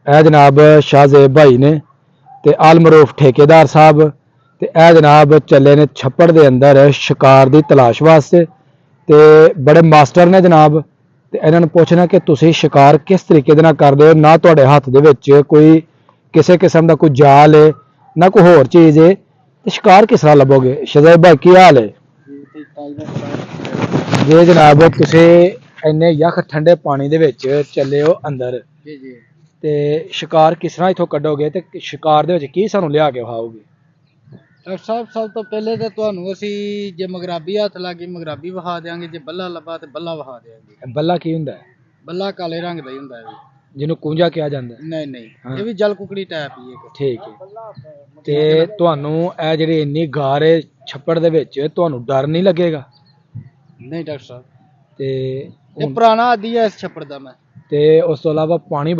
ਇਹ ਜਨਾਬ ਸ਼ਾਹਜ਼ੇਬ ਭਾਈ ਨੇ ਤੇ ਆਲਮਰੂਫ ਠੇਕੇਦਾਰ ਸਾਹਿਬ ਤੇ ਇਹ ਜਨਾਬ ਚੱਲੇ ਨੇ ਛੱਪੜ ਦੇ ਅੰਦਰ ਸ਼ਿਕਾਰ ਦੀ ਤਲਾਸ਼ ਵਾਸਤੇ ਤੇ ਬੜੇ ਮਾਸਟਰ ਨੇ ਜਨਾਬ ਤੇ ਇਹਨਾਂ ਨੂੰ ਪੁੱਛਣਾ ਕਿ ਤੁਸੀਂ ਸ਼ਿਕਾਰ ਕਿਸ ਤਰੀਕੇ ਦੇ ਨਾਲ ਕਰਦੇ ਹੋ ਨਾ ਤੁਹਾਡੇ ਹੱਥ ਦੇ ਵਿੱਚ ਕੋਈ ਕਿਸੇ ਕਿਸਮ ਦਾ ਕੋਈ ਜਾਲ ਹੈ ਨਾ ਕੋਈ ਹੋਰ ਚੀਜ਼ ਹੈ ਤੇ ਸ਼ਿਕਾਰ ਕਿਸ ਤਰ੍ਹਾਂ ਲੱਭੋਗੇ ਸ਼ਾਹਜ਼ੇਬ ਭਾਈ ਕੀ ਹਾਲ ਹੈ ਜੀ ਜਨਾਬ ਤੁਸੀਂ ਇੰਨੇ ਯਖ ਠੰਡੇ ਪਾਣੀ ਦੇ ਵਿੱਚ ਚੱਲੇ ਹੋ ਅੰਦਰ ਜੀ ਜੀ ਤੇ ਸ਼ਿਕਾਰ ਕਿਸ ਤਰ੍ਹਾਂ ਇੱਥੋਂ ਕੱਢੋਗੇ ਤੇ ਸ਼ਿਕਾਰ ਦੇ ਵਿੱਚ ਕੀ ਸਾਨੂੰ ਲਿਆ ਕੇ ਵਿਖਾਓਗੇ ਡਾਕਟਰ ਸਾਹਿਬ ਸਭ ਤੋਂ ਪਹਿਲੇ ਤਾਂ ਤੁਹਾਨੂੰ ਅਸੀਂ ਜੇ ਮਗਰਾਬੀ ਹੱਥ ਲੱਗੀ ਮਗਰਾਬੀ ਵਹਾ ਦੇਾਂਗੇ ਜੇ ਬੱਲਾ ਲੱਭਾ ਤੇ ਬੱਲਾ ਵਹਾ ਦੇਾਂਗੇ ਬੱਲਾ ਕੀ ਹੁੰਦਾ ਹੈ ਬੱਲਾ ਕਾਲੇ ਰੰਗ ਦਾ ਹੀ ਹੁੰਦਾ ਹੈ ਜਿਹਨੂੰ ਕੁੰਜਾ ਕਿਹਾ ਜਾਂਦਾ ਨਹੀਂ ਨਹੀਂ ਇਹ ਵੀ ਜਲ ਕੁਕੜੀ ਟਾਈਪ ਹੀ ਹੈ ਠੀਕ ਹੈ ਤੇ ਤੁਹਾਨੂੰ ਇਹ ਜਿਹੜੀ ਇੰਨੀ ਗਾਰ ਹੈ ਛੱਪੜ ਦੇ ਵਿੱਚ ਤੁਹਾਨੂੰ ਡਰ ਨਹੀਂ ਲੱਗੇਗਾ ਨਹੀਂ ਡਾਕਟਰ ਸਾਹਿਬ ਤੇ ਇਹ ਪੁਰਾਣਾ ਆਦੀ ਹੈ ਇਸ ਛੱਪੜ ਦਾ ਮੈਂ ਤੇ ਉਸ ਤੋਂ ਇਲਾਵਾ ਪਾਣੀ